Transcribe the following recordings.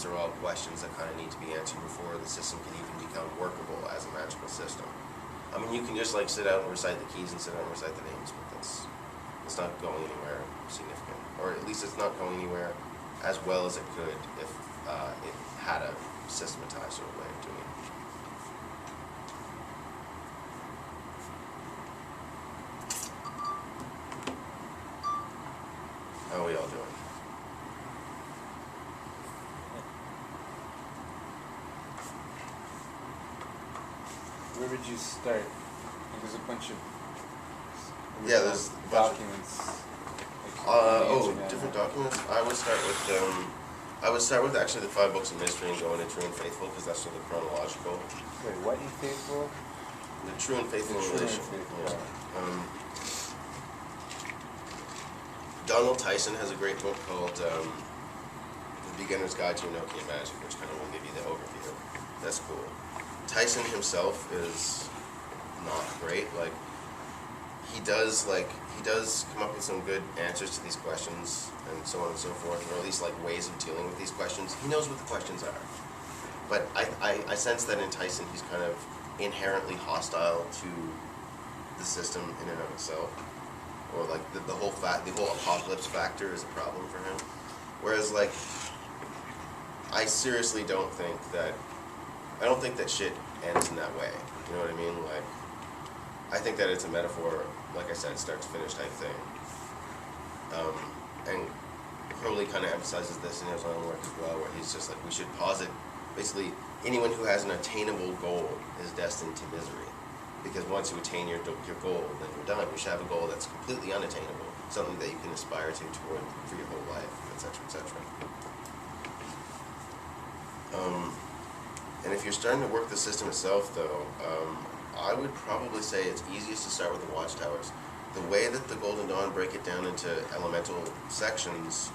these are all questions that kind of need to be answered before the system can even become workable as a magical system. I mean, you can just like sit out and recite the keys and sit out and recite the names, but it's not going anywhere significant, or at least it's not going anywhere as well as it could if it had a systematized sort of way of doing it. How are we all doing? Where would you start? There's a bunch of there's a bunch documents. Different documents. I would start with actually the 5 books of mystery and go into True and Faithful because that's sort of chronological. Wait, what in Faithful? The True and Faithful relation. Yeah. Donald Tyson has a great book called The Beginner's Guide to Enochian Magic, which kind of will give you the overview. That's cool. Tyson himself is not great. Like he does come up with some good answers to these questions and so on and so forth, or at least like ways of dealing with these questions. He knows what the questions are. But I sense that in Tyson he's kind of inherently hostile to the system in and of itself. Or like the whole apocalypse factor is a problem for him. Whereas like I seriously don't think that shit ends in that way. You know what I mean? Like I think that it's a metaphor, like I said, start to finish type thing. And Crowley kind of emphasizes this in his own work as well, where he's just like, we should posit, basically, anyone who has an attainable goal is destined to misery. Because once you attain your goal, then you're done. You should have a goal that's completely unattainable, something that you can aspire to toward for your whole life, etc., etc. And if you're starting to work the system itself, though, I would probably say it's easiest to start with the watchtowers. The way that the Golden Dawn break it down into elemental sections,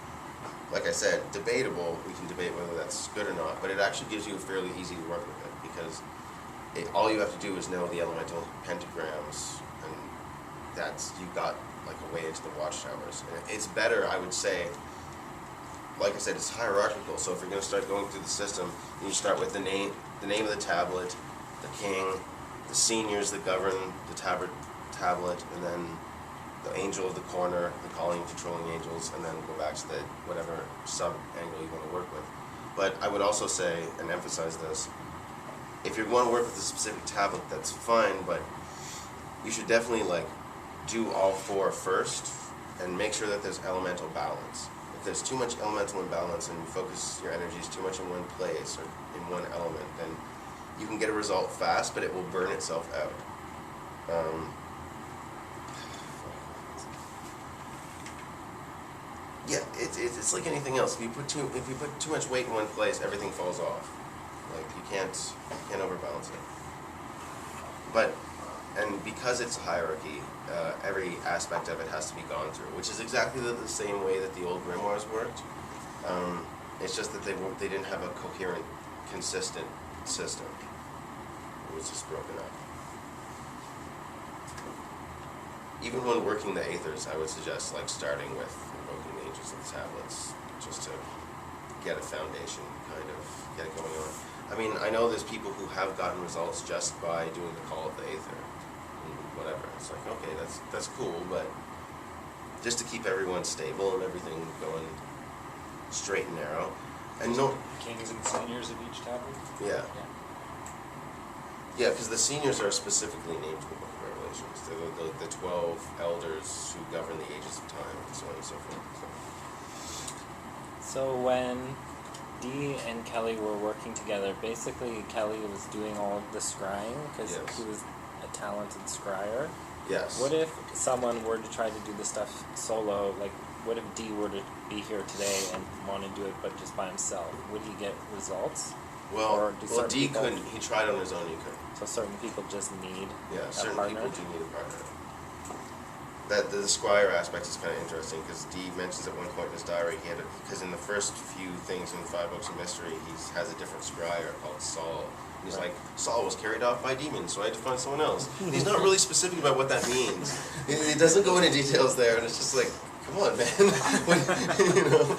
like I said, debatable. We can debate whether that's good or not, but it actually gives you fairly easy to work with it, because all you have to do is know the elemental pentagrams, and you've got like a way into the watchtowers. And it's better, I would say, like I said, it's hierarchical, so if you're going to start going through the system, you start with the name of the tablet, the king, the seniors that govern the tablet, and then the angel of the corner, the calling and controlling angels, and then go back to the whatever sub-angle you want to work with. But I would also say, and emphasize this, if you're going to work with a specific tablet, that's fine, but you should definitely like do all 4 first, and make sure that there's elemental balance. If there's too much elemental imbalance and you focus your energies too much in one place or in one element, then you can get a result fast, but it will burn itself out. Yeah, it's like anything else. If you put too much weight in one place, everything falls off. Like you can't overbalance it. And because it's a hierarchy, every aspect of it has to be gone through, which is exactly the same way that the old grimoires worked. It's just that they didn't have a coherent, consistent system. It was just broken up. Even when working the aethers, I would suggest like starting with invoking the angels of the tablets, just to get a foundation, kind of get it going on. I mean, I know there's people who have gotten results just by doing the call of the aether. Whatever. It's like, okay, that's cool, but just to keep everyone stable and everything going straight and narrow. And no kings and seniors of each tablet? Yeah. Yeah, because the seniors are specifically named in the Book of Revelations. They're the 12 elders who govern the ages of time, and so on and so forth. So when Dee and Kelly were working together, basically Kelly was doing all of the scrying, because he was a talented scryer. Yes. What if someone were to try to do this stuff solo? Like, what if Dee were to be here today and want to do it, but just by himself? Would he get results? Well, Dee couldn't. He tried on his own. He couldn't. So certain people just need certain a partner? people do need a partner. That the scryer aspect is kind of interesting, because Dee mentions at one point in his diary because in the first few things in the 5 books of mystery, he has a different scryer called Saul. He's like, Saul was carried off by demons, so I had to find someone else. He's not really specific about what that means. He doesn't go into details there, and it's just like, come on, man. You know?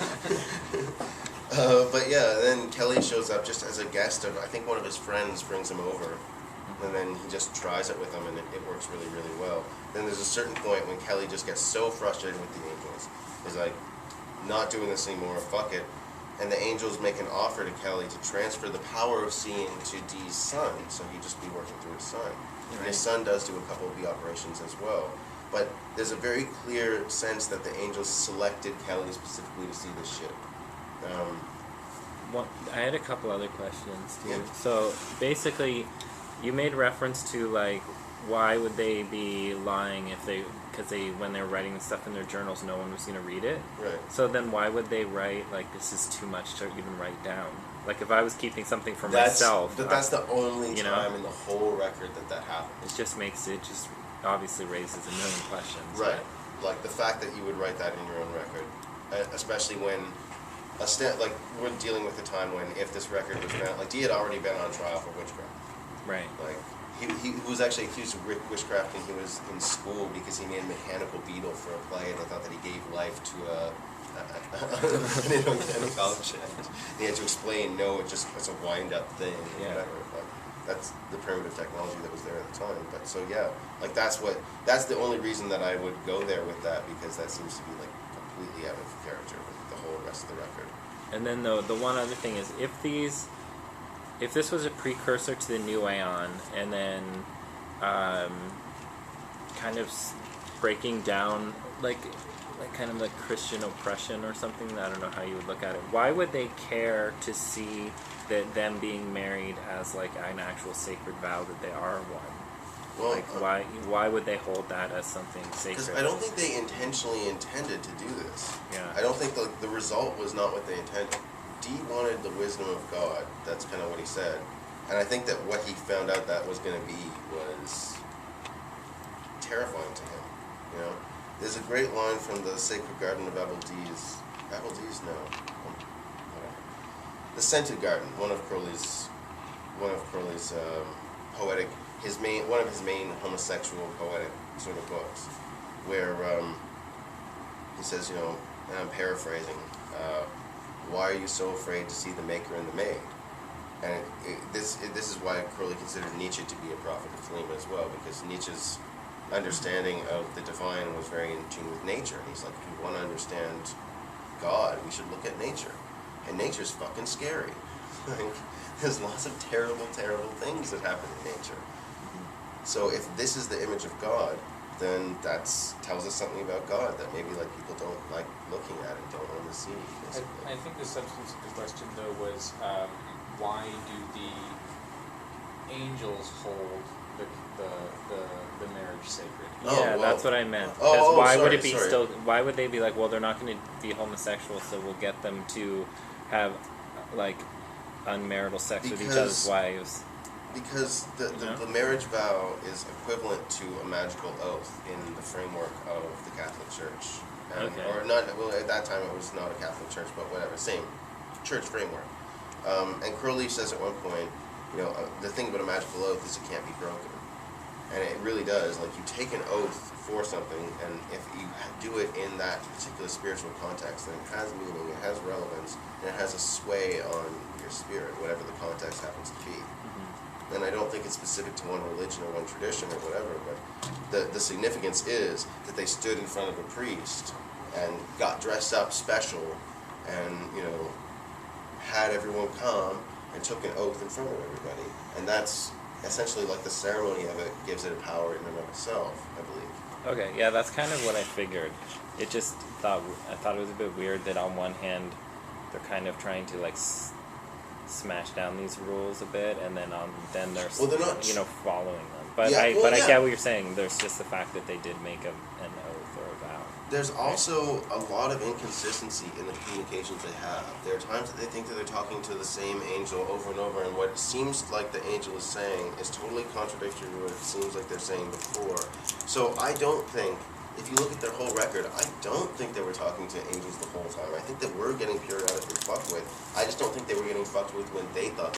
But yeah, then Kelly shows up just as a guest of, I think one of his friends brings him over, and then he just tries it with him, and it works really, really well. Then there's a certain point when Kelly just gets so frustrated with the angels. He's like, not doing this anymore, fuck it. And the angels make an offer to Kelly to transfer the power of seeing to Dee's son, so he'd just be working through his son. And his son does do a couple of the operations as well. But there's a very clear sense that the angels selected Kelly specifically to see this ship. I had a couple other questions too. Yeah. So basically, you made reference to like, why would they be lying if because when they were writing the stuff in their journals, no one was going to read it. Right. So then why would they write like, this is too much to even write down? Like if I was keeping something for myself. But that's the only you time know? in the whole record that happens. It just obviously raises a million questions. Right. Like the fact that you would write that in your own record, especially when like we're dealing with a time when if this record was found, like Dee had already been on trial for witchcraft. Right. Like he was actually accused of witchcraft when he was in school because he made a mechanical beetle for a play, and they thought that he gave life to an Enochian object. He had to explain, no, it's a wind-up thing, or whatever. But that's the primitive technology that was there at the time. But so yeah, like that's the only reason that I would go there with that, because that seems to be like completely out of character with the whole rest of the record. And then the one other thing is, if this was a precursor to the New Aeon, and then kind of breaking down like kind of like Christian oppression or something, I don't know how you would look at it. Why would they care to see that them being married as like an actual sacred vow that they are one? Well, like why would they hold that as something sacred? Because I don't think they intentionally intended to do this. Yeah. I don't think the result was not what they intended. Dee wanted the wisdom of God. That's kind of what he said. And I think that what he found out that was going to be was terrifying to him. You know? There's a great line from the Sacred Garden of Abeldees. Abeldees? No. Whatever. The Scented Garden, one of Crowley's poetic, one of his main homosexual poetic sort of books, where he says, you know, and I'm paraphrasing, why are you so afraid to see the maker and the maid? And this is why Crowley considered Nietzsche to be a prophet of Thelema as well, because Nietzsche's understanding of the divine was very in tune with nature. And he's like, if we want to understand God, we should look at nature. And nature's fucking scary. Like, there's lots of terrible, terrible things that happen in nature. So if this is the image of God, then that tells us something about God that maybe like people don't like looking at and don't want to see. I think the substance of the question though was why do the angels hold the marriage sacred? Yeah, that's what I meant. Why would they be like, well, they're not going to be homosexual, so we'll get them to have like unmarital sex with each other's wives? Because the marriage vow is equivalent to a magical oath in the framework of the Catholic Church. Or not, well, at that time it was not a Catholic church, but whatever, same church framework. And Crowley says at one point, you know, the thing about a magical oath is it can't be broken. And it really does. Like, you take an oath for something, and if you do it in that particular spiritual context, then it has meaning, it has relevance, and it has a sway on your spirit, whatever the context happens to be. And I don't think it's specific to one religion or one tradition or whatever, but the significance is that they stood in front of a priest and got dressed up special and, you know, had everyone come and took an oath in front of everybody. And that's essentially like the ceremony of it gives it a power in and of itself, I believe. Okay, yeah, that's kind of what I figured. I thought it was a bit weird that on one hand they're kind of trying to like smash down these rules a bit, and then they're not, you know, following them. But I get what you're saying. There's just the fact that they did make an oath or a vow. There's also a lot of inconsistency in the communications they have. There are times that they think that they're talking to the same angel over and over, and what seems like the angel is saying is totally contradictory to what it seems like they're saying before. So I don't think, if you look at their whole record, I don't think they were talking to angels the whole time. I think that we're getting periodically fucked with. I just don't think they were getting fucked with when they thought